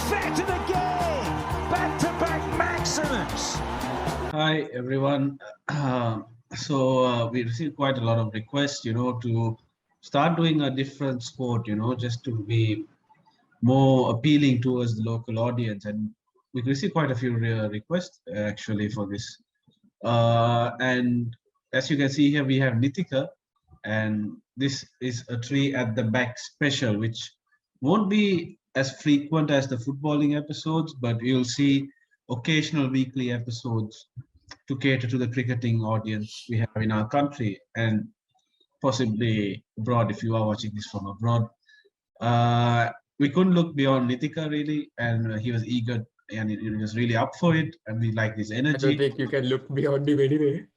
effect of the game. Back-to-back maximums. Hi everyone. We received quite a lot of requests, to start doing a different sport, just to be more appealing towards the local audience. And we received quite a few requests actually for this. And as you can see here, we have NIthika, and this is a tree at the back special, which won't be as frequent as the footballing episodes, but you'll see occasional weekly episodes to cater to the cricketing audience we have in our country and possibly abroad if you are watching this from abroad. We couldn't look beyond NIthika really, and he was eager and he was really up for it, and we like this I energy. don't think you can look beyond him anyway.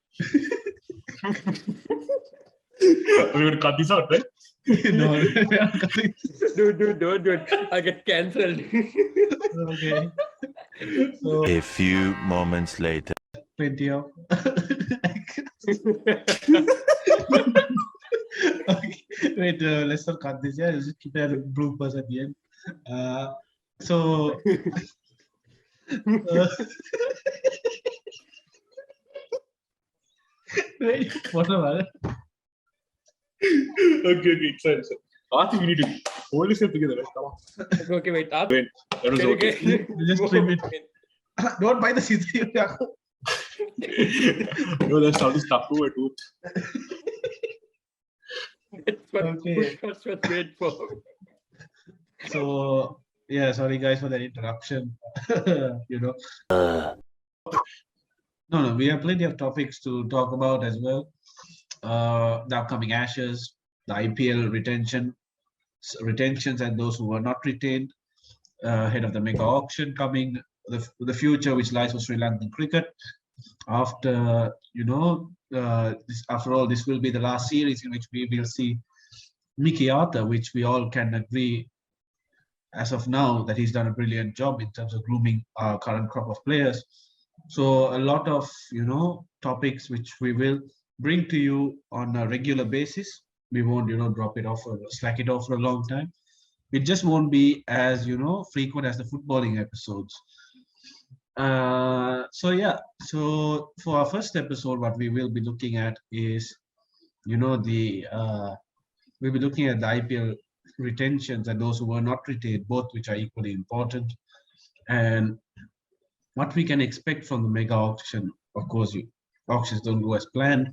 We're going to cut this out, right? No, Dude, don't do it. I get cancelled. okay. So, A few moments later. plenty of. Okay. Wait, let's not cut this. Yeah, just keep it bloopers at the end. So. Wait, what about it? Okay, sorry. Arthur, you need to hold yourself together, right? Come on. Okay, wait. Up. That was okay. You just trim it. Don't buy the scissors. No, that sound is tough to it too. That's what's great for. So yeah, sorry guys for that interruption. No, we have plenty of topics to talk about as well. The upcoming Ashes, the IPL retentions, and those who were not retained ahead of the mega auction coming, the future which lies for Sri Lankan cricket. After after all, this will be the last series in which we will see Mickey Arthur, which we all can agree as of now that he's done a brilliant job in terms of grooming our current crop of players. So a lot of topics which we will bring to you on a regular basis. We won't drop it off or slack it off for a long time. It just won't be as frequent as the footballing episodes. So for our first episode, what we will be looking at is we'll be looking at the IPL retentions and those who were not retained, both which are equally important, and what we can expect from the mega auction. Of course, auctions don't go as planned.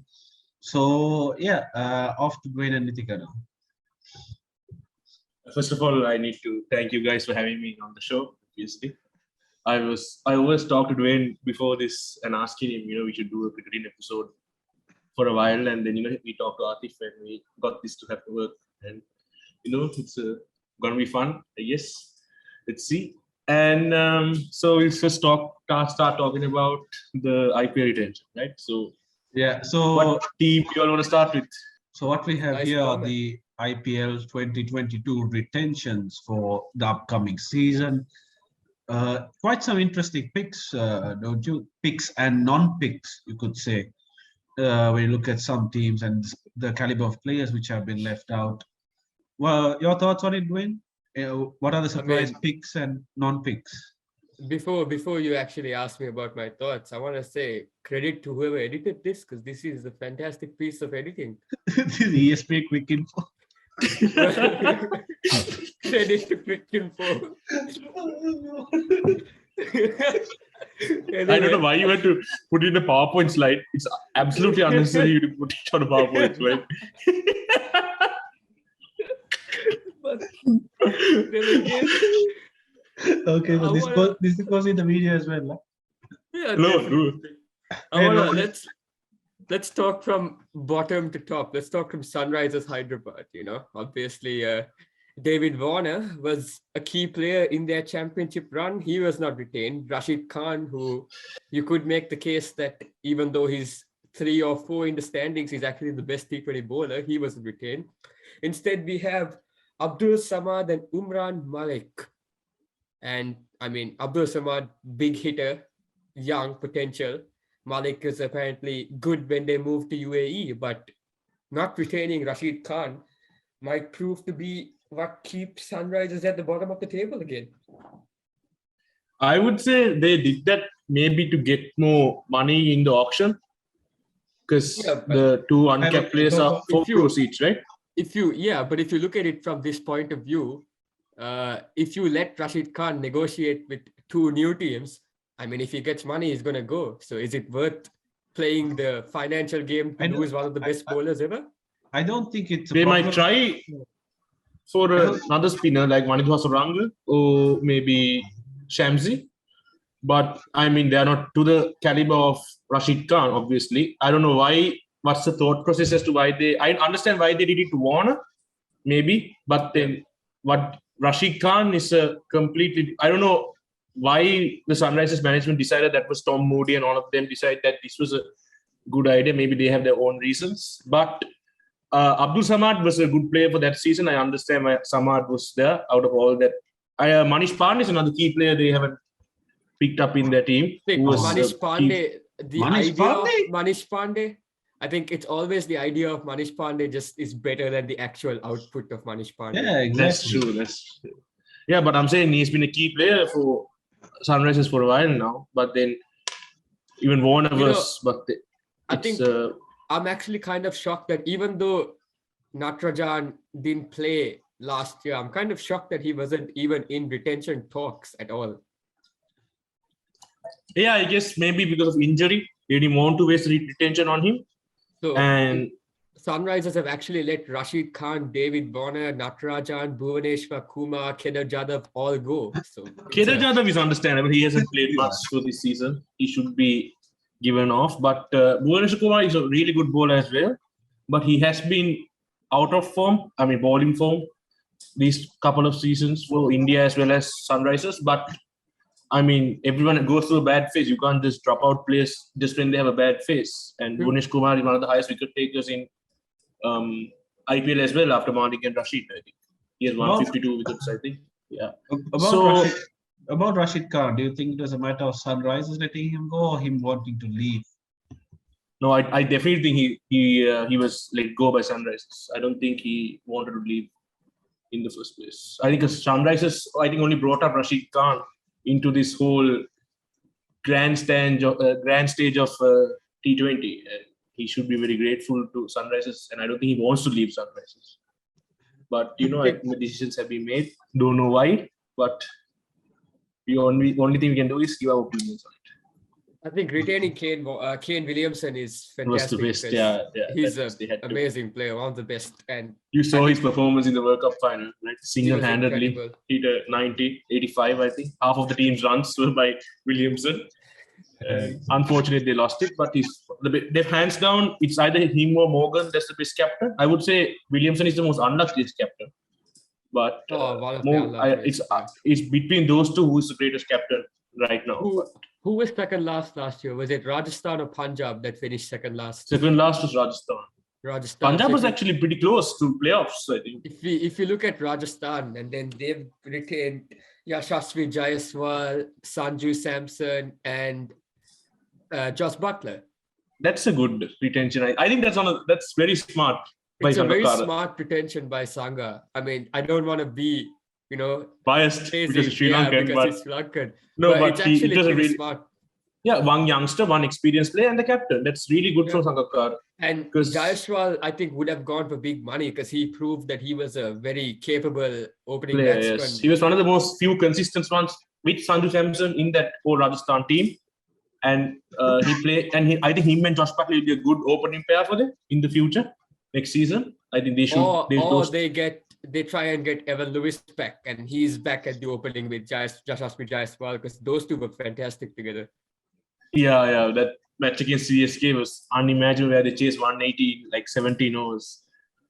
So yeah, off to Dwayne and NIthika now. First of all, I need to thank you guys for having me on the show. Obviously, I always talked to Dwayne before this and asking him, we should do a cricketing episode for a while, and then we talked to Atif and we got this to have to work, and it's gonna be fun, I guess. Let's see. And so we'll first start talking about the IPL retention, right? So yeah. So what team you all want to start with? So what we have Nice here are comment. the IPL 2022 retentions for the upcoming season. Quite some interesting picks, don't you? Picks and non-picks, you could say. When you look at some teams and the caliber of players which have been left out. Well, your thoughts on it, Dwayne? What are the surprise picks and non-picks? Before you actually ask me about my thoughts, I want to say credit to whoever edited this, because this is a fantastic piece of editing. This is ESPN Quick Info. Credit to Quick Info. I don't know why you had to put it in a PowerPoint slide. It's absolutely unnecessary to put it on a PowerPoint slide. Okay, so this goes in the video as well. Huh? Yeah, No. let's talk from bottom to top. Let's talk from Sunrisers Hyderabad. Obviously, David Warner was a key player in their championship run. He was not retained. Rashid Khan, who you could make the case that even though he's 3 or 4 in the standings, he's actually the best T20 bowler. He wasn't retained. Instead, we have Abdul Samad and Umran Malik. And Abdul Samad, big hitter, young potential. Malik is apparently good when they move to UAE, but not retaining Rashid Khan might prove to be what keeps Sunrisers at the bottom of the table again. I would say they did that maybe to get more money in the auction because Yeah, but the two uncapped players are if 4 you- proceeds, right? but if you look at it from this point of view, if you let Rashid Khan negotiate with two new teams, I mean, if he gets money, he's going to go. So is it worth playing the financial game to I don't- lose one of the best bowlers ever? I don't think it's a They problem. might try for don't- another spinner like Manidhwa Suranga or maybe Shamsi. But I mean, they are not to the caliber of Rashid Khan, obviously. I don't know why, what's the thought process as to why I understand why they did it to Warner, maybe. But then what Rashid Khan is a completely, I don't know why the Sunrisers management decided that was Tom Moody and all of them decided that this was a good idea. Maybe they have their own reasons. But Abdul Samad was a good player for that season. I understand why Samad was there out of all that. Manish Pandey is another key player they haven't picked up in their team. Think Who was Manish Pandey, the Manish idea Pandey? of Manish Pandey, I think it's always the idea of Manish Pandey just is better than the actual output of Manish Pandey. Yeah, exactly. That's true. Yeah, but I'm saying he's been a key player for Sunrisers for a while now. But then even Warner was, I think I'm actually kind of shocked that even though Natarajan didn't play last year, I'm kind of shocked that he wasn't even in retention talks at all. Yeah, I guess maybe because of injury, they didn't want to waste retention on him. So And Sunrisers have actually let Rashid Khan, David Warner, Natarajan, Bhuvaneshwar Kumar, Kedar Jadhav all go. So Kedar Jadhav is understandable. He hasn't played much for this season. He should be given off. But Bhuvaneshwar Kumar is a really good bowler as well. But he has been out of form, I mean, bowling form, these couple of seasons for India as well as Sunrisers. But I mean, everyone goes through a bad phase. You can't just drop out players just when they have a bad phase. And Bhuvanesh Kumar is one of the highest wicket takers in IPL as well after Malik and Rashid, I think. He has 152 wickets, I think. Yeah. About Rashid Khan, do you think it was a matter of Sunrisers letting him go or him wanting to leave? No, I definitely think he was let go by Sunrisers. I don't think he wanted to leave in the first place. I think Sunrisers, only brought up Rashid Khan into this whole grand stage of T20. He should be very grateful to Sunrisers, and I don't think he wants to leave Sunrisers. But decisions have been made. Don't know why, but the only thing we can do is give our opinions on it. I think retaining Kane Williamson is fantastic. Was the best, yeah. He's an amazing player, one of the best. And you saw his performance in the World Cup final, right? Single-handedly hit a 90, 85, I think. Half of the team's runs were by Williamson. Unfortunately, they lost it, but they've hands down, it's either him or Morgan that's the best captain. I would say Williamson is the most unluckiest captain. But it's between those two who is the greatest captain right now. Who was second last year? Was it Rajasthan or Punjab that finished second last? Second last was Rajasthan. Punjab was actually pretty close to playoffs, I think. If you look at Rajasthan, and then they've retained Yashasvi Jaiswal, Sanju Samson, and Josh Butler. That's a good retention. I think that's very smart. It's a very smart retention by Sangha. I mean, I don't want to be, biased because he's Sri Lankan. No, but it's actually really smart. Yeah, one youngster, one experienced player, and the captain. That's really good from Sangakkar. And Jaiswal, I think, would have gone for big money because he proved that he was a very capable opening batsman. Yes. He was one of the most few consistent ones with Sanju Samson in that whole Rajasthan team. And he played, and I think him and Josh Butler will be a good opening pair for them in the future, next season. I think they should. They try and get Evan Lewis back, and he's back at the opening with Yashasvi Jaiswal because those two were fantastic together. Yeah, that match against CSK was unimaginable where they chased 180 like 17 overs.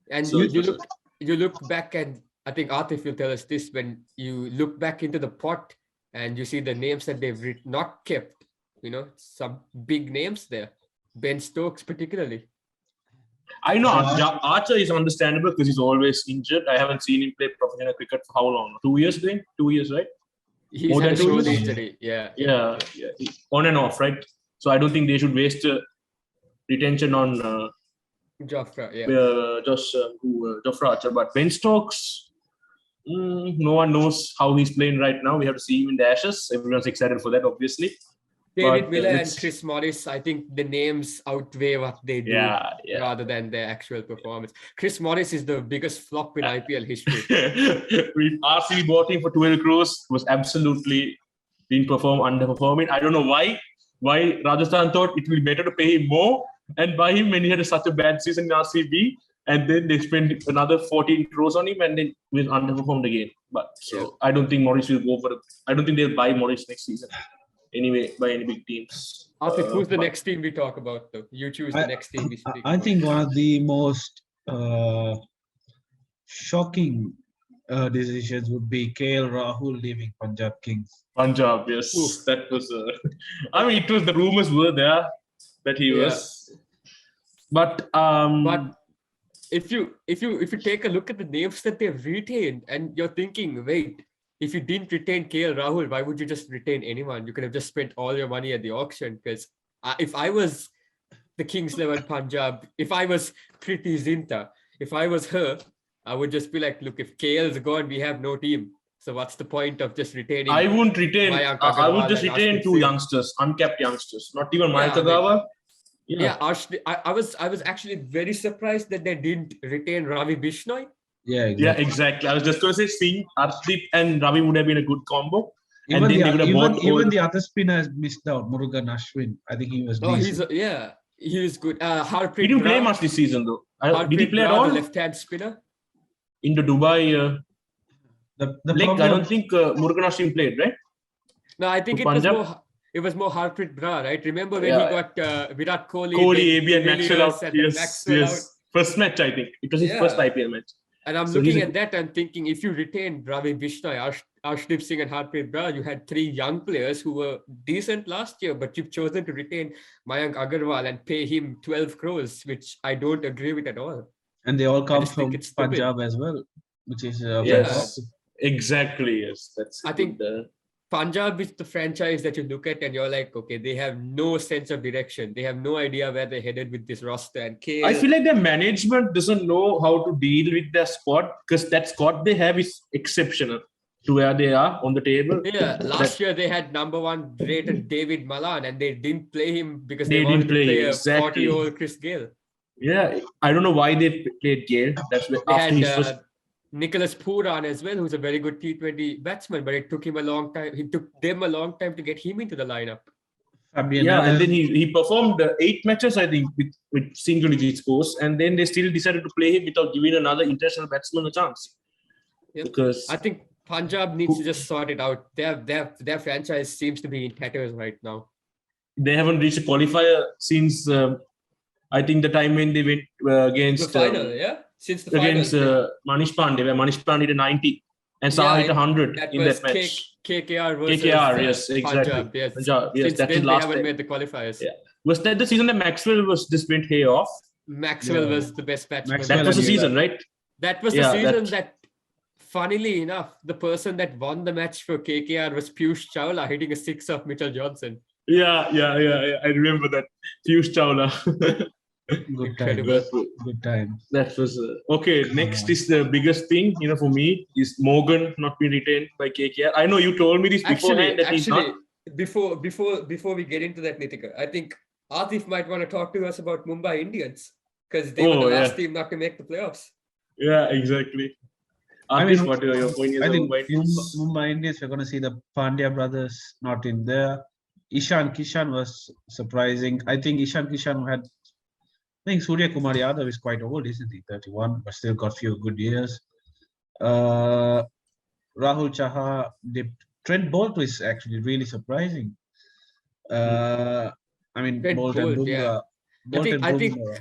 And so you look back, and I think Atif will tell us this, when you look back into the pot and you see the names that they've not kept, some big names there. Ben Stokes particularly. I know Archer is understandable because he's always injured. I haven't seen him play professional cricket for how long? 2 years, I think? 2 years, right? He's had a shoulder injury. Yeah. On and off, right? So I don't think they should waste retention on Jofra, Jofra Archer. But Ben Stokes, No one knows how he's playing right now. We have to see him in the Ashes. Everyone's excited for that, obviously. David But, Miller and let's- Chris Morris, I think the names outweigh what they do Yeah. rather than their actual performance. Chris Morris is the biggest flop in IPL history. With RCB bought him for 12 crores, was absolutely underperforming. I don't know why Rajasthan thought it would be better to pay him more and buy him when he had such a bad season in RCB, and then they spent another 14 crores on him and then will underperformed again. But I don't think Morris will go for it. I don't think they'll buy Morris next season anyway by any big teams. Who's the next team we talk about though? You choose the next team we speak I about. think one of the most shocking decisions would be KL Rahul leaving Punjab Kings. Punjab, yes. Oof. That was I mean, it was, the rumors were there that he was, but if you take a look at the names that they've retained and you're thinking, wait, if you didn't retain KL Rahul, why would you just retain anyone? You could have just spent all your money at the auction. Because if I was the Kings 11 Punjab, if I was Preeti Zinta, if I was her, I would just be like, look, if KL's gone, we have no team. So what's the point of just retaining? I wouldn't retain. Mayank I would Agarwal just and retain Arshdeep two Singh. youngsters, uncapped youngsters, not even Mayank I mean, Agarwal. I was actually very surprised that they didn't retain Ravi Bishnoi. Yeah, Yeah, exactly. exactly. I was just going to say, Singh, Arshdeep, and Ravi would have been a good combo. Even, and then they would have bought even the other spinners missed out. Murugan Ashwin, I think he was No, decent. he was good. Harpreet He didn't play Brar- much this season, though. Harpreet Did he play at Brar, all? the left-hand spinner. In the Dubai The leg, problem, I don't think Murugan Ashwin played, right? No, I think To it was Punjab? more Harpreet Brar, right? Remember when Yeah. he got Virat Kohli, Kohli, De AB, and Maxwell Villiers, out. and then Yes, Maxwell out. yes. First match, I think. It was his Yeah. first IPL match. And I'm So looking he's a- at that and thinking, if you retain Ravi Bishnoi, Arshdeep Singh, and Harpreet Brar, you had three young players who were decent last year, but you've chosen to retain Mayank Agarwal and pay him 12 crores, which I don't agree with at all. and they all come just think from it's stupid. Punjab as well, which is Yes. fantastic. Exactly, yes. That's I think Punjab is the franchise that you look at and you're like, okay, they have no sense of direction. They have no idea where they're headed with this roster. And KL, I feel like their management doesn't know how to deal with their squad, because that squad they have is exceptional to where they are on the table. yeah, last year they had number one rated David Malan and they didn't play him because They they wanted didn't play, to play a exactly. 40-year-old Chris Gale. Yeah, I don't know why they played Gale. That's They after his had first. Nicholas Pooran as well, who's a very good T20 batsman, but it took him a long time. It took them a long time to get him into the lineup. Fabian Yeah, and Allen, then he performed 8 matches, I think, with single digit scores, and then they still decided to play him without giving another international batsman a chance. Yep. Because I think Punjab needs to just sort it out. Their franchise seems to be in tatters right now. they haven't reached a qualifier since I think the time when they went The against final, yeah? Since the against final. Manish Pandey, where Manish Pandey did 90 and Saha hit 100 That in was that match. KKR versus KKR, yes, exactly. Punjab. Yes. Punjab, yes, Since that's then, his they last haven't time. made the qualifiers. Yeah. Was that the season that Maxwell was just went hay off? Maxwell Yeah. was the best batsman. Maxwell That was the and season, Ula. right? That was the Yeah, season that- that, funnily enough, the person that won the match for KKR was Piyush Chawla hitting a six off Mitchell Johnson. Yeah. I remember that. Piyush Chawla. good time. Incredible. Good time. That was okay. Next is the biggest thing, for me is Morgan not being retained by KKR. I know you told me this beforehand that he's not. before we get into that, Nithika, I think Atif might want to talk to us about Mumbai Indians because they were the last team not to make the playoffs. Yeah, exactly. I mean, What are your opinions I on think Mumbai Indians? Mumbai Indians, we're going to see the Pandya brothers not in there. Ishan Kishan was surprising. I think Ishan Kishan had, I think Surya Kumar Yadav is quite old, isn't he? 31, but still got few good years. Rahul Chaha dipped. Trent Bolt is actually really surprising. I mean, Trent Bolt and Bolt, yeah. Bumrah. Bolt and I think Bumrah.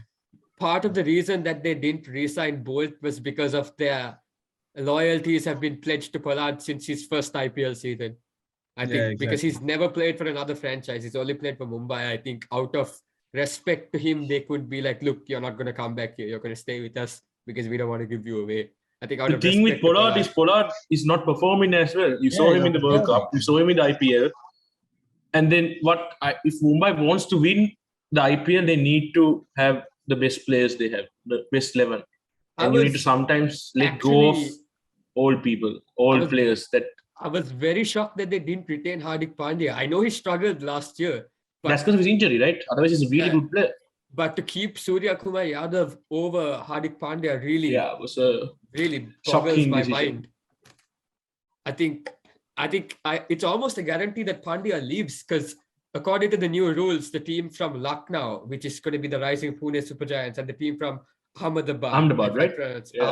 part of the reason that they didn't re-sign Bolt was because of their loyalties have been pledged to Pollard since his first IPL season. I think because he's never played for another franchise. He's only played for Mumbai. I think out of respect to him, they could be like, look, you're not going to come back here. You're going to stay with us because we don't want to give you away. I think out The of thing with respect to Pollard is not performing as well. You saw him in the World Cup. You saw him in the IPL. And then if Mumbai wants to win the IPL, they need to have the best players they have, the best 11. And you need to sometimes let go of old people, old players. That I was very shocked that they didn't retain Hardik Pandya. I know he struggled last year. But, that's because of his injury, right? Otherwise, he's a really good player. But to keep Surya Kumar Yadav over Hardik Pandya really, it was a really boggles shocking my decision. mind. I think it's almost a guarantee that Pandya leaves because according to the new rules, the team from Lucknow, which is going to be the rising Pune Super Giants, and the team from Ahmedabad, right? Yeah.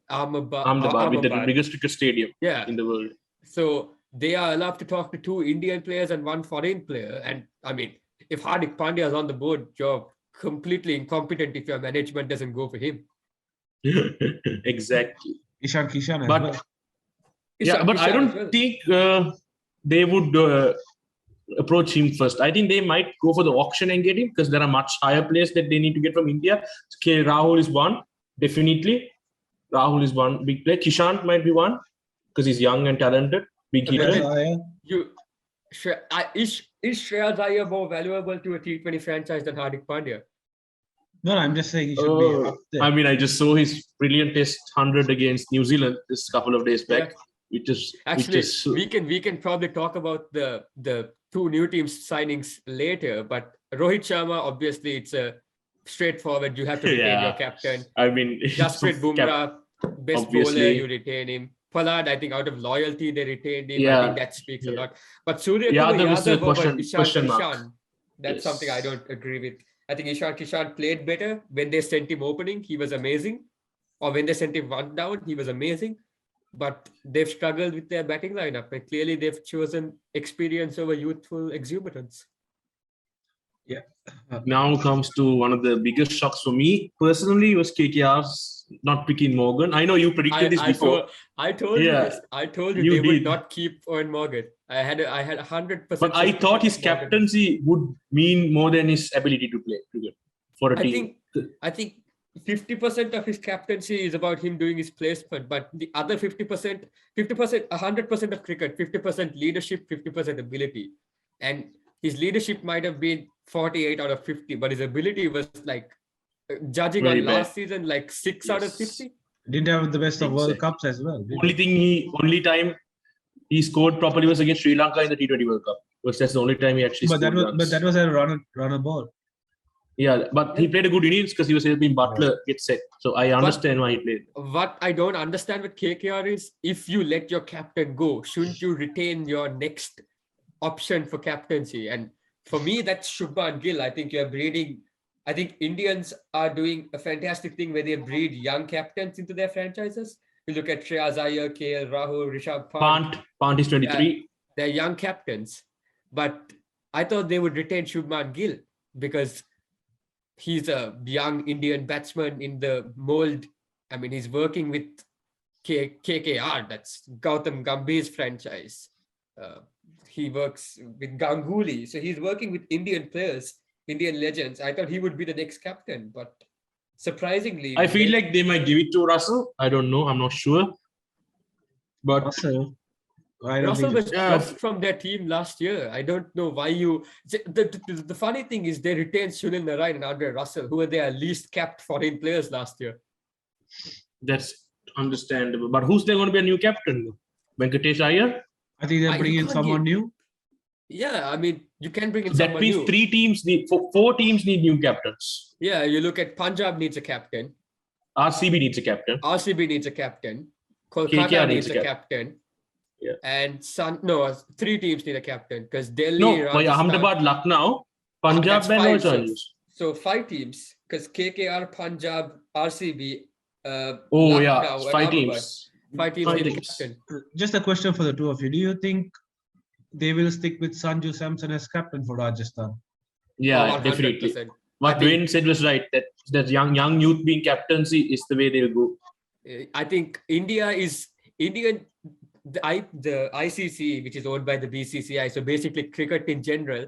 Ahmedabad with the biggest cricket stadium in the world. So they are allowed to talk to 2 Indian players and 1 foreign player. And I mean, if Hardik Pandya is on the board, you're completely incompetent if your management doesn't go for him. Exactly. Ishan Kishan as But well. but I don't think they would approach him first. I think they might go for the auction and get him because there are much higher players that they need to get from India. Okay, Rahul is one, definitely. Rahul is one big player. Kishan might be one because he's young and talented. Big hitter. Is Shreyas Iyer more valuable to a T20 franchise than Hardik Pandya? No, I'm just saying he should be up there. I mean, I just saw his brilliant test 100 against New Zealand this couple of days back. We can probably talk about the 2 new teams signings later, but Rohit Sharma, obviously it's a straightforward, you have to retain your captain. I mean, Jasprit Bumrah, best bowler, you retain him. Pollard, I think out of loyalty they retained him. I think that speaks a lot. But Surya Kumar Yadav over Ishan Kishan, that's something I don't agree with. I think Ishan Kishan played better when they sent him opening. He was amazing. Or when they sent him 1 down, he was amazing. But they've struggled with their batting lineup. And clearly they've chosen experience over youthful exuberance. Yeah. Now comes to one of the biggest shocks for me personally was KKR's not picking Morgan. I know you predicted this before. I told you this. I told you they would not keep Owen Morgan. I had 100%. But I thought his captaincy would mean more than his ability to play cricket for a team. I think 50% of his captaincy is about him doing his placement, but the other 50%, 100% of cricket, 50% leadership, 50% ability. And his leadership might have been 48 out of 50, but his ability was like, judging very on bad. Last season, like 6 out of 50. Didn't have the best of World Cups as well. Only time he scored properly was against Sri Lanka in the T20 World Cup. Because that's the only time he actually scored runs. But that was a runner ball. Yeah, but he played a good innings because he was helping Butler get set. So I understand why he played. What I don't understand with KKR is if you let your captain go, shouldn't you retain your next option for captaincy? And for me, that's Shubman Gill. I think you're breeding. I think Indians are doing a fantastic thing where they breed young captains into their franchises. You look at Shreyas Iyer, KL Rahul, Rishabh Pant. Pant is 23. They're young captains. But I thought they would retain Shubman Gill because he's a young Indian batsman in the mold. I mean, he's working with KKR. That's Gautam Gambhir's franchise. He works with Ganguly. So he's working with Indian players, Indian legends. I thought he would be the next captain, but surprisingly, I feel like they might give it to Russell. I don't know. I'm not sure. But Russell was dropped from their team last year. I don't know why you. The funny thing is they retained Sunil Narine and Andre Russell, who were their least capped foreign players last year. That's understandable. But who's there going to be a new captain? Venkatesh Iyer? I think they're bringing in someone new. Yeah, I mean, you can bring in someone new. That means 4 teams need new captains. Yeah, you look at Punjab needs a captain. RCB needs a captain. RCB needs a captain. Kolkata needs a captain. Yeah. And 3 teams need a captain because Delhi. Ahmedabad, Lucknow, Punjab, and also. So 5 teams because KKR, Punjab, RCB. Lucknow, 5 teams. 5 teams need a captain. Just a question for the 2 of you. Do you think they will stick with Sanju Samson as captain for Rajasthan? Yeah, definitely. What Dwayne said was right. That young youth being captaincy is the way they'll go. I think the ICC, which is owned by the BCCI, so basically cricket in general,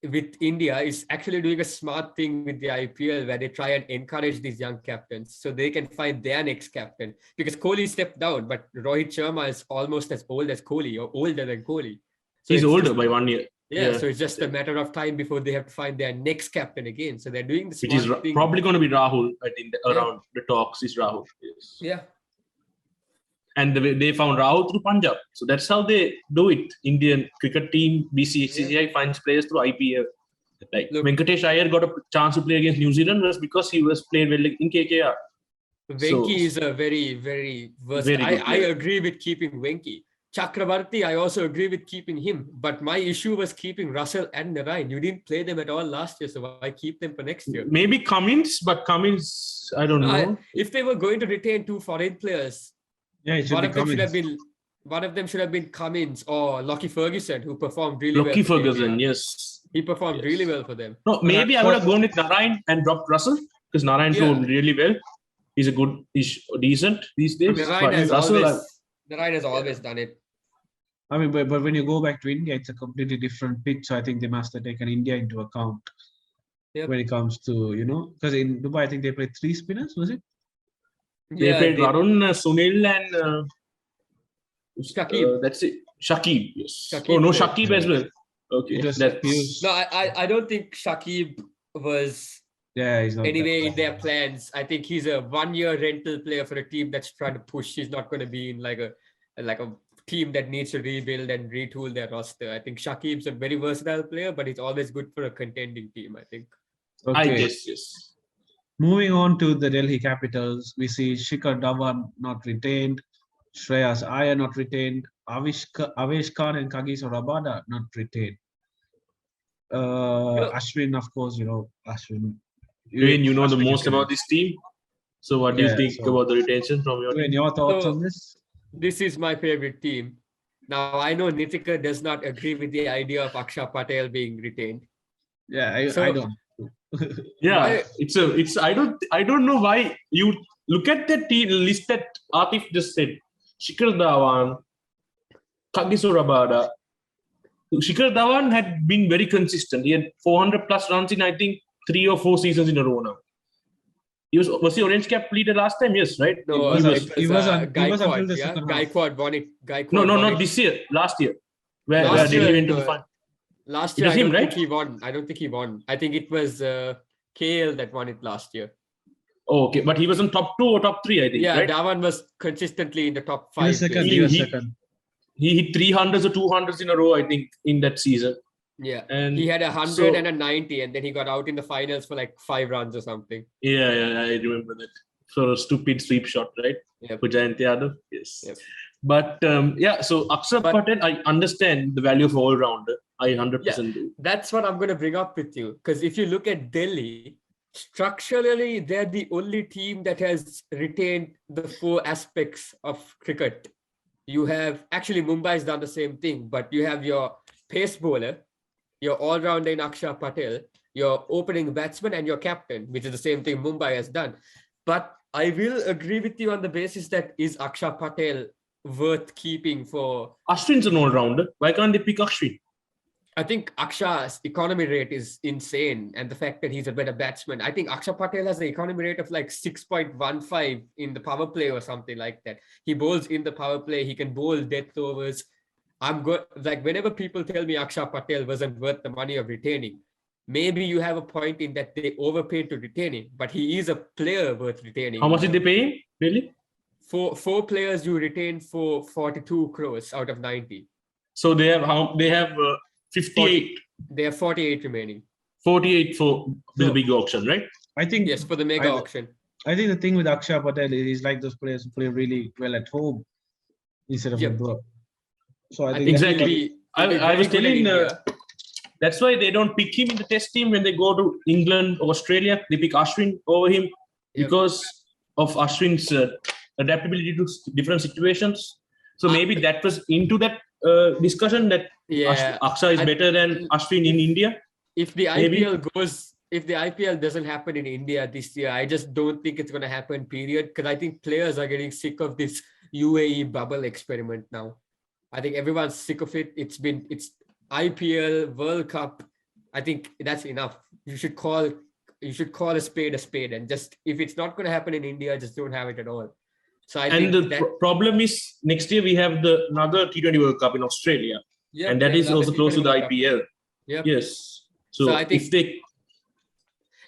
with India is actually doing a smart thing with the IPL where they try and encourage these young captains so they can find their next captain. Because Kohli stepped down, but Rohit Sharma is almost as old as Kohli or older than Kohli. So he's older by 1 year. Yeah, so it's just a matter of time before they have to find their next captain again. So they're doing the smart thing. Which is probably going to be Rahul. I think around the talks is Rahul. Yes. Yeah. and they found Rahul through Punjab. So that's how they do it. Indian cricket team, BCCI finds players through IPL. Like Look, Venkatesh Iyer got a chance to play against New Zealand was because he was playing well in KKR. Venki is a very, very versatile. Very good I player. agree with keeping Venki. Chakravarti, I also agree with keeping him. But my issue was keeping Russell and Narayan. You didn't play them at all last year, so why keep them for next year? Maybe Cummins, but Cummins, I don't know. If they were going to retain 2 foreign players, Yeah, it should one be of them should have Cummins. been one of them should have been Cummins or Lockie Ferguson, who performed really well. Lockie for Ferguson, KKR. yes. He performed Yes. really well for them. No, maybe I would have gone with Narayan and dropped Russell because Narayan showed really well. He's decent these days. Narayan has Russell, always done it. I mean, but when you go back to India, it's a completely different pitch. So I think they must have taken India into account when it comes to, because in Dubai, I think they played 3 spinners, was it? they played Varun, Sunil, and Shakib. that's it. Shakib, yes. Shakib Oh, no, played. Shakib as well. Okay. It was That's, Pius. No, I don't think Shakib was Yeah, he's not anyway that in their plans. I think he's a 1-year rental player for a team that's trying to push. He's not going to be in like a team that needs to rebuild and retool their roster. I think Shakib's a very versatile player, but he's always good for a contending team, I think. Okay. I guess, yes. Moving on to the Delhi Capitals, we see Shikhar Dhawan not retained, Shreyas Iyer not retained, Avesh Khan and Kagiso Rabada not retained. Ashwin, of course, Ashwin. Dwayne, you know the Ashwin most can- about this team. So what do you Yeah, think so- about the retention from your Dwayne, team? your thoughts So- on this? This is my favorite team. Now, I know NIthika does not agree with the idea of Akshay Patel being retained. Yeah, I So- don't. Yeah, I don't know why you look at the team list that Atif just said. Shikhar Dhawan, Kagiso Rabada. Shikhar Dhawan had been very consistent. He had 400 plus runs in I think 3 or 4 seasons in a row now. Was he orange cap leader last time? Yes, right? No, He no, was- it he was until Gaikwad, the yeah? second half. Gaikwad won it. Gaikwad No, won not it. this year. Last year, where Last Delhi year, went to the final. Last It year, was I him, don't think right? he won. I don't think he won. I think it was KL that won it last year. Oh, okay, but he was in top 2 or top 3, I think. Yeah, right? Dhawan was consistently in the top He was 5. second. basically. He was He- second. He hit 300s or 200s in a row, I think, in that season. Yeah, And he had 100 so- and a 90, and then he got out in the finals for like 5 runs or something. Yeah, I remember that. For a stupid sweep shot, right? Yep. For Jayant Yadav, yes. Yep. But so Akshay Patel, I understand the value of all-rounder. I 100% do. That's what I'm going to bring up with you. Because if you look at Delhi, structurally, they're the only team that has retained the 4 aspects of cricket. You have, actually Mumbai's done the same thing, but you have your pace bowler, your all-rounder in Akshay Patel, your opening batsman and your captain, which is the same thing Mumbai has done. But I will agree with you on the basis that is Akshay Patel worth keeping for... Ashwin's an all-rounder. Why can't they pick Ashwin? I think Akshay's economy rate is insane. And the fact that he's a better batsman, I think Akshay Patel has an economy rate of like 6.15 in the power play or something like that. He bowls in the power play. He can bowl death overs. I'm good. Like whenever people tell me Akshay Patel wasn't worth the money of retaining, maybe you have a point in that they overpaid to retain him, but he is a player worth retaining. How much did they pay him? Really? Four players you retain for 42 crores out of 90. So they have 58, They have 48 remaining. 48 for the So- big auction, right? I think Yes, for the mega auction. I think the thing with Akshay Patel is he's like those players who play really well at home instead of Yep. abroad. So I think Exactly. I was telling India. that's why they don't pick him in the test team when they go to England or Australia. They pick Ashwin over him because of Ashwin's adaptability to different situations. So maybe that was into that discussion that Yeah. Akshay is better than Ashwin in India. If the maybe. if the IPL doesn't happen in India this year, I just don't think it's going to happen, period. Because I think players are getting sick of this UAE bubble experiment now. I think everyone's sick of it. It's IPL, World Cup. I think that's enough. You should call a spade, and just if it's not going to happen in India, just don't have it at all. So I think problem is next year we have another T20 World Cup in Australia, and that is also close to the IPL. Yep. Yes. So, So I think- if they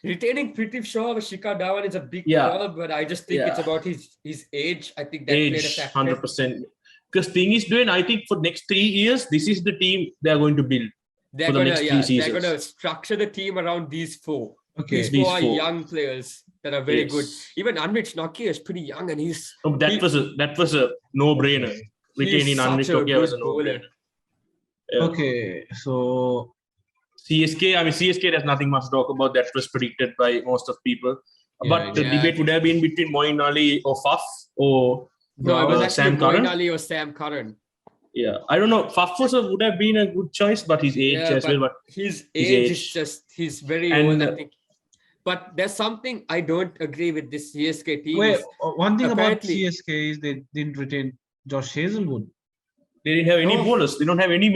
retaining Prithvi Shaw or Shikhar Dhawan is a big Yeah. call, but I just think it's Yeah. about his age. I think that played a Age, factor. 100%. Because thing is, Dwayne, I think for next 3 years, this is the team they are going to build They're for the gonna, next 3 they're seasons. gonna structure the team around these four. Okay. These These four are four. young players that are very good. Yes. Even Anmit Nokia is pretty young, and he's No, that was a no-brainer. Retaining Anmit such a Nokia was a good bowler. no-brainer. Yeah. Okay, so CSK, I mean, CSK, there's nothing much to talk about. That was predicted by most of people. But the yeah. debate would have been between Moeen Ali or Faf or No, it was actually Sam Curran. Moeen Ali or Sam Curran. Yeah, I don't know. Faf would have been a good choice, but his age as well. But his age is just, he's very And, old, I think. But there's something I don't agree with this CSK team. wait, is one thing about apparently- CSK is they didn't retain Josh Hazelwood. they didn't have any No. bowlers. They don't have any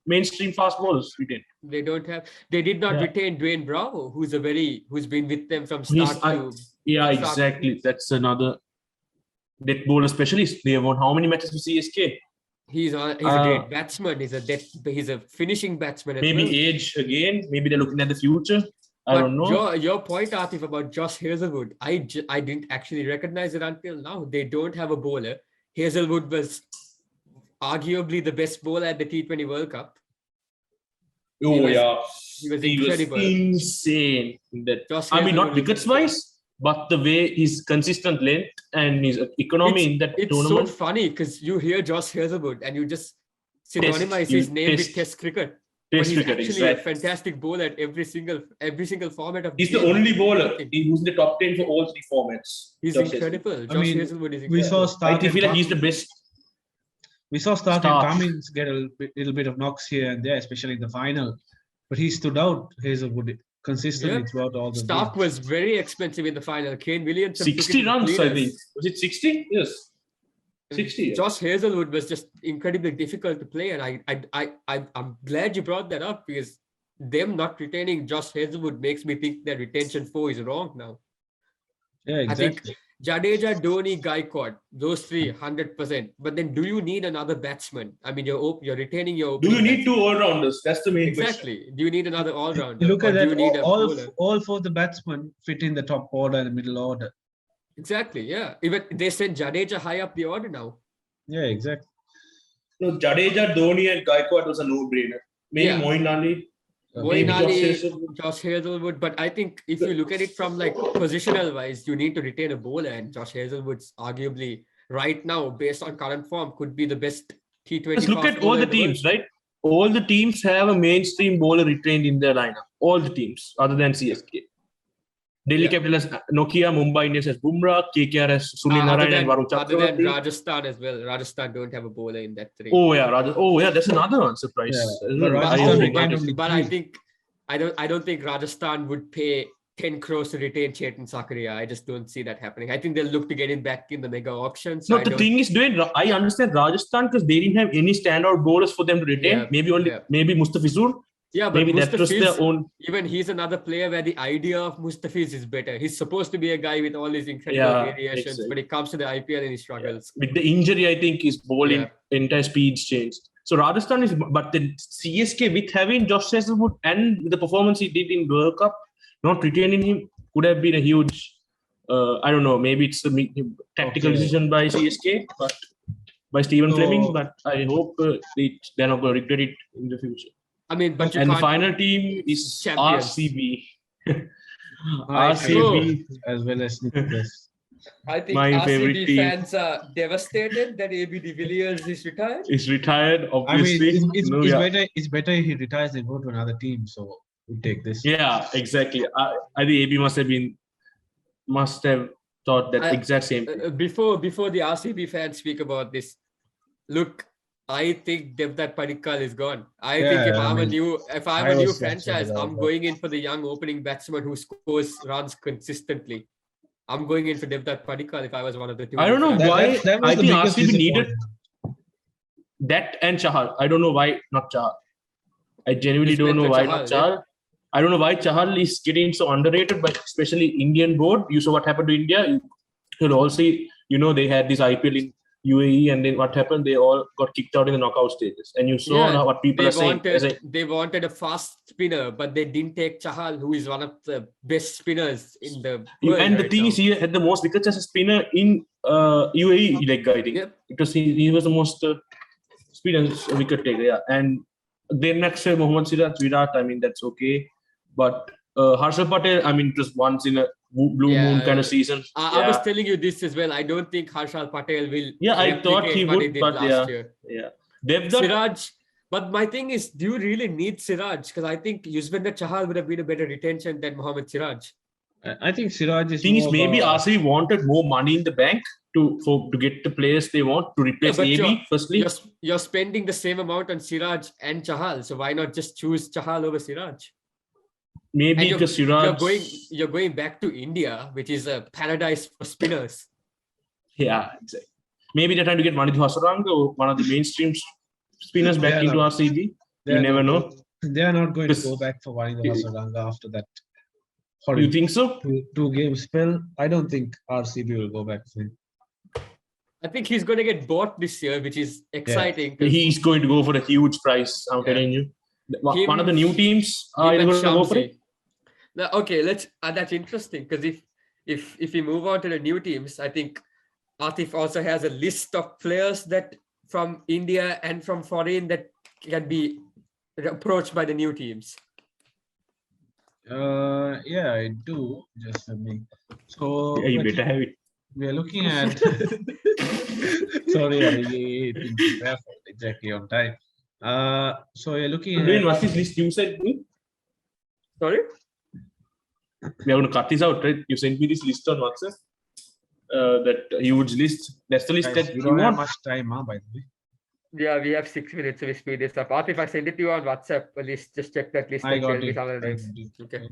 mainstream fast bowlers retained. They did not Yeah. retain Dwayne Bravo, who's been with them from He's- start to. Yeah, Start. exactly. That's another death bowler specialist. They have won how many matches for CSK? He's a great batsman. He's a finishing batsman. As Maybe well. age again. Maybe they're looking at the future. I But don't know. Your point, Atif, about Josh Hazelwood, I didn't actually recognize it until now. They don't have a bowler. Hazelwood was arguably the best bowler at the T20 World Cup. Oh he was- yeah, he was incredible. insane. In that Josh I mean, not Hazelwood was wickets wise, but the way his consistent length and his economy in that It's tournament. so funny because you hear Josh Hazelwood and you just synonymize you his name with test- Test cricket. But Test he's cricket, actually exactly. a fantastic bowler at every single format of. He's the game. only bowler who's in the top 10 for all 3 formats. He's Josh incredible. I Josh mean, Hazelwood is We incredible. saw Hazelwood. I Stark feel like he's the and best. we saw Stark Stark. and Cummins get a little bit of knocks here and there, especially in the final. But he stood out, Hazelwood, consistently Yeah. throughout all the Stark games. was very expensive in the final. Kane Williamson took it 60 to the runs, I cleaners. think. Was it 60? Yes. 60. Yeah. Josh Hazelwood was just incredibly difficult to play, and I'm glad you brought that up because them not retaining Josh Hazelwood makes me think their retention 4 is wrong now. Yeah, I think exactly. Jadeja, Dhoni, Gaikwad, those 3, 100%. But then, do you need another batsman? I mean, you're retaining your. Do you opening need 2 all-rounders? That's the main question. Exactly. Do you need another all-rounder? You look or at do that, you need a bowler? all 4 of the batsmen fit in the top order and the middle order. Exactly. Yeah. Even they sent Jadeja high up the order now. Yeah, exactly. No, Jadeja, Dhoni, and Gaikwad was a no-brainer. Maybe Yeah. Moeen Ali. Moeen maybe Josh Ali, Hazelwood. Josh Hazelwood, but I think if you look at it from like positional wise, you need to retain a bowler, and Josh Hazelwood's arguably right now, based on current form, could be the best T20. Just look fast at all bowler the in world. teams, right? All the teams have a mainstream bowler retained in their lineup. All the teams, other than CSK. Delhi Yeah. Capital has Nokia, Mumbai Indians has Bumrah, KKR has Sunil Other Narine and Varun than Chakravarti. Rajasthan as well. Rajasthan don't have a bowler in that 3. Oh yeah, that's another one. Surprise. Yeah, I but Rajasthan hope retained not. only But 3. I don't think Rajasthan would pay 10 crores to retain Chetan Sakaria. I just don't see that happening. I think they'll look to get him back in the mega auction. So No, the thing is, Dwayne, I understand Rajasthan because they didn't have any standout bowlers for them to retain. Yeah, Maybe maybe Mustafizur. yeah, but Maybe that was their Mustafiz, own. even he's another player where the idea of Mustafiz is better. He's supposed to be a guy with all his incredible Yeah, variations, exactly. but it comes to the IPL and he struggles. With the injury, I think his bowling Yeah. entire speeds changed. So Rajasthan is, but the CSK with having Josh Hazelwood and the performance he did in World Cup, not retaining him could have been a huge. I don't know. Maybe it's a tactical Okay. decision by CSK, but by Stephen So- Fleming. But I hope they're not going to regret it in the future. I mean, but you And the can't. final team is Champions. RCB. My RCB. as well as Nicholas. I think my favorite RCB team. fans are devastated that AB de Villiers is retired. Is retired, I mean, obviously. it's better if he retires than go to another team. So we take this. Yeah, exactly. I think AB must have thought that exact same thing. Before the RCB fans speak about this, look, I think Devdutt Padikkal is gone. I think if I'm a new franchise, I'm going in for the young opening batsman who scores runs consistently. I'm going in for Devdutt Padikkal if I was one of the 2. I don't know why. That was I the think biggest RCB needed disappointment. that and Chahal. I don't know why not Chahal. I genuinely Just don't know went why for not Chahal, Chahal. I don't know why Chahal is getting so underrated, but especially Indian board. You saw what happened to India. You'll also, they had this IPL in UAE, and then what happened? They all got kicked out in the knockout stages. And you saw Yeah, what people are saying. They wanted a fast spinner, but they didn't take Chahal, who is one of the best spinners in the world. And the thing is, he had the most wickets as a spinner in UAE leg, I think. Yep. Because he was the most speed and wicket taker, yeah. And then next year, Mohammad Siraj, Virat, I mean, that's okay. But Harshal Patel, I mean, just once in a blue moon kind of season. I was telling you this as well. I don't think Harshal Patel will. Yeah, I thought he what would, did but last year. yeah. Siraj, but my thing is, do you really need Siraj? Because I think Yuzvendra Chahal would have been a better retention than Mohammad Siraj. I think Siraj is. Thing is, maybe RCB wanted more money in the bank to get the players they want to replace AB. Firstly, you're spending the same amount on Siraj and Chahal, so why not just choose Chahal over Siraj? Maybe because Siraj, you're going back to India, which is a paradise for spinners. Yeah, exactly. Maybe they're trying to get Manidhu Hasaranga or one of the mainstream spinners back into RCB. You never know. They are not going to go back for Manidhu Hasaranga after that. You think so? Two game spell. I don't think RCB will go back for him. I think he's going to get bought this year, which is exciting. Yeah. He's going to go for a huge price. I'm telling you. One of the new teams are going to go for it. Now, okay, let's. That's interesting because if we move on to the new teams, I think Atif also has a list of players that from India and from foreign that can be approached by the new teams. Yeah, I do. Just let me. So yeah, you better have it. We are looking at. Sorry, I didn't prepare for it exactly on time. So we're looking at. What's this list you said me? Sorry? We are going to cut this out, right? You sent me this list on WhatsApp. That huge list. That's the list that we don't have much time, by the way. Yeah, we have 6 minutes, so we speed this up. If I send it to you on WhatsApp, a list, just check that list. I got it. Okay.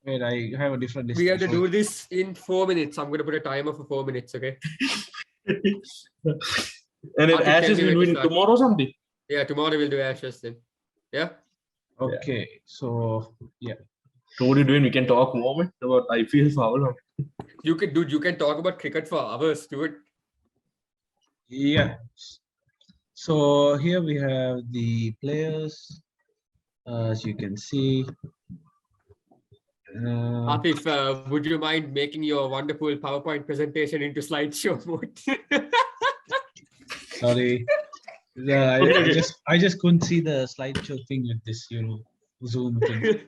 Wait, I have a different list. We have to do this in 4 minutes. I'm going to put a timer for 4 minutes, okay? And then Ashes will win tomorrow or something? Yeah, tomorrow we'll do Ashes then. Yeah? Okay, so, yeah. So what are you doing? We can talk more about IPL for how long? You can talk about cricket for hours, dude. Yeah. So here we have the players, as you can see. Atif, would you mind making your wonderful PowerPoint presentation into slideshow mode? Sorry. Yeah, I just couldn't see the slideshow thing with this, Zoom thing.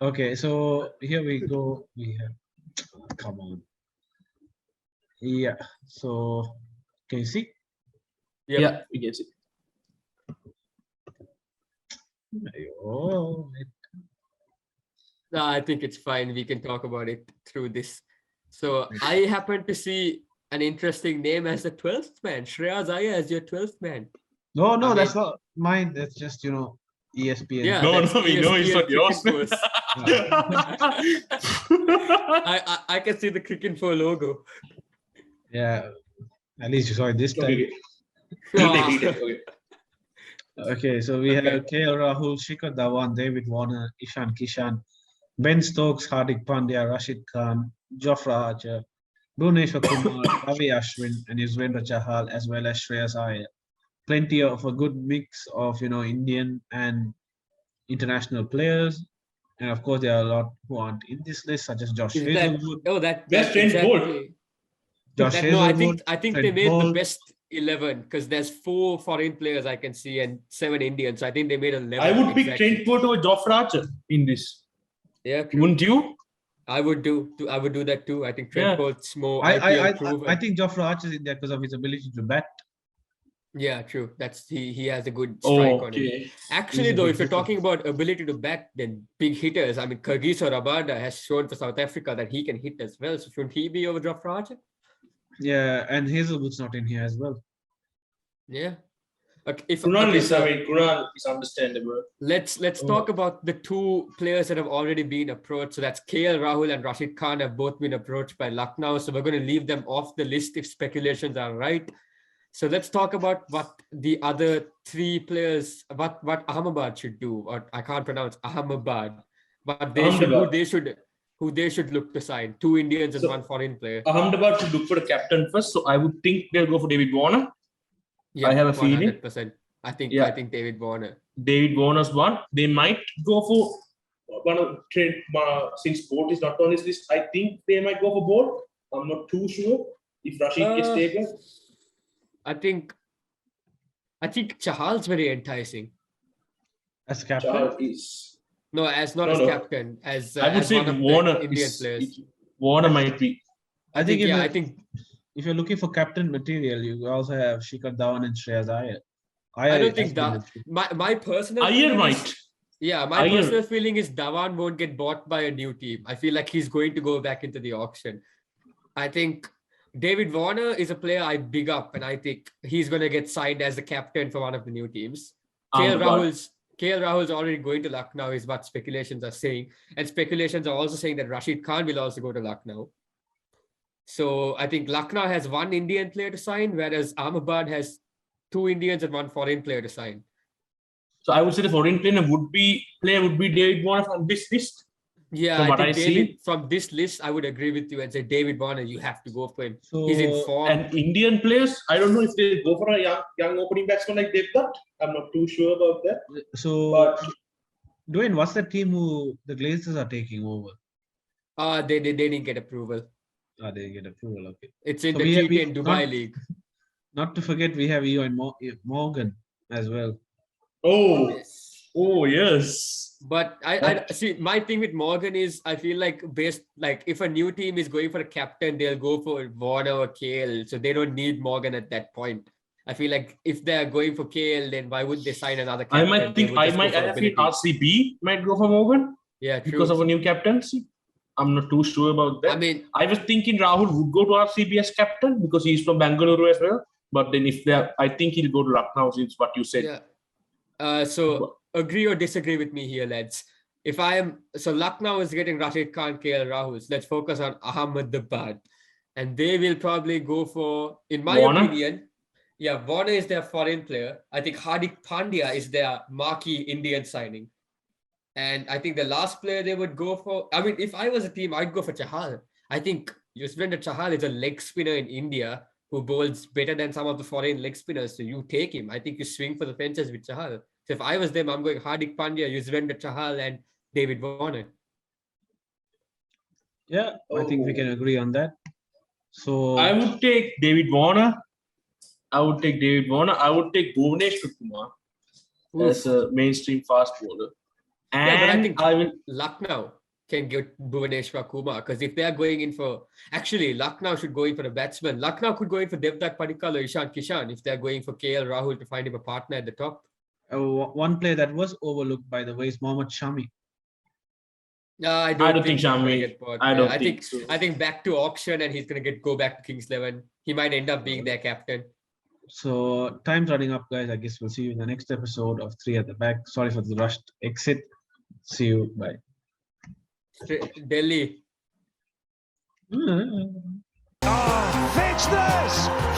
Okay, so here we go. We have, come on. Yeah, so can you see? Yeah, we can see. Oh, No, I think it's fine. We can talk about it through this. So I happen to see an interesting name as the 12th man. Shreyas Iyer as your 12th man. No, that's not mine. That's just, ESPN. Yeah, no, we know it's not yours. I can see the CricInfo logo. Yeah, at least you saw it this time. Okay, so we have KL Rahul, Shikhar Dhawan, David Warner, Ishan Kishan, Ben Stokes, Hardik Pandya, Rashid Khan, Jofra Archer, Bhuvneshwar Kumar, Ravi Ashwin, and Yuzvendra Chahal, as well as Shreyas Iyer. Plenty of a good mix of Indian and international players, and of course there are a lot who aren't in this list, such as Josh Hazelwood. That's Trent Bolt. Josh Hazelwood. I think they made the best 11 because there's 4 foreign players I can see and 7 Indians. So I think they made 11. I would pick Trent Bolt over Jofra Archer in this. Yeah, true. Wouldn't you? I would do that too. I think Trent Bolt's more. I think Jofra Archer is in there because of his ability to bat. Yeah, true. That's he has a good strike on him. Actually, though, if you're talking about ability to bat, then big hitters. I mean, Kagiso Rabada has shown for South Africa that he can hit as well. So shouldn't he be over Jofra Archer? Yeah, and Hazelwood's not in here as well. Yeah. Kunal is understandable. Let's talk about the 2 players that have already been approached. So that's KL Rahul and Rashid Khan have both been approached by Lucknow. So we're going to leave them off the list if speculations are right. So let's talk about what the other 3 players, what Ahmedabad should do. Or I can't pronounce Ahmedabad. But they should who they should look to sign. 2 Indians and So- 1 foreign player. Ahmedabad should look for a captain first, so I would think they'll go for David Warner. Yeah, I have a feeling. 100%. I think David Warner. David Warner's one. They might go for one of Trent, since Bolt is not on this list. I think they might go for Bolt. I'm not too sure if Rashid gets taken. I think Chahal's very enticing. As captain. Charles is. No, as not No, as no. captain, as I would as say one of the Warner Indian is. players. Warner might be. I think, I think if you're looking for captain material, you also have Shikhar Dhawan and Shreyas Iyer. I don't think that my personal Iyer feeling might. is- Yeah, my Iyer- personal feeling is Dhawan won't get bought by a new team. I feel like he's going to go back into the auction. I think David Warner is a player I big up, and I think he's going to get signed as the captain for one of the new teams. KL Rahul's already going to Lucknow is what speculations are saying. And speculations are also saying that Rashid Khan will also go to Lucknow. So I think Lucknow has 1 Indian player to sign, whereas Ahmedabad has 2 Indians and 1 foreign player to sign. So I would say the foreign player would be David Warner from this list. Yeah, From I what think I David, see- from this list, I would agree with you and say David Warner, you have to go for him. So, He's in form. And Indian players, I don't know if they go for a young opening batsman like they've got. I'm not too sure about that. So, But Dwayne, what's the team who the Glazers are taking over? They didn't get approval. They get approval. Okay. It's in So the we have- T10 Dubai not- League. Not to forget, we have Ewan Morgan as well. oh yes. But I see my thing with Morgan is I feel like if a new team is going for a captain, they'll go for Warner or KL. So they don't need Morgan at that point. I feel like if they're going for KL, then why would they sign another I captain? might They think would just go for I feel ability. RCB might go for Morgan Yeah, true. because of a new captaincy. I'm not too sure about that. I mean, I was thinking Rahul would go to RCB as captain because he's from Bangalore as well. But then I think he'll go to Lucknow since what you said. yeah. So agree or disagree with me here, lads. So Lucknow is getting Rashid Khan, KL Rahul. So let's focus on Ahmedabad. And they will probably go for, in my Warner? opinion, Warner is their foreign player. I think Hardik Pandya is their marquee Indian signing. And I think the last player they would go for, I mean, if I was a team, I'd go for Chahal. I think Yuzvendra Chahal is a leg spinner in India who bowls better than some of the foreign leg spinners. So you take him. I think you swing for the fences with Chahal. So if I was them, I'm going Hardik Pandya, Yuzvendra Chahal, and David Warner. Yeah, I think we can agree on that. So I would take David Warner. I would take Bhuvanesh Kumar as a mainstream fast bowler. Yeah, but I And think I will. Lucknow can get Bhuvaneshwar Kumar because if they are going in for, actually Lucknow should go in for a batsman. Lucknow could go in for Devdutt Padikkal or Ishan Kishan if they're going for KL Rahul to find him a partner at the top. one player that was overlooked, by the way, is Mohammad Shami. I don't think he's gonna Shami- get bought. I don't I think so. I think back to auction and he's gonna go back to Kings 11. He might end up being their captain. So time's running up, guys. I guess we'll see you in the next episode of 3 at the Back. Sorry for the rushed exit. See you. Bye. Delhi. Fitzness!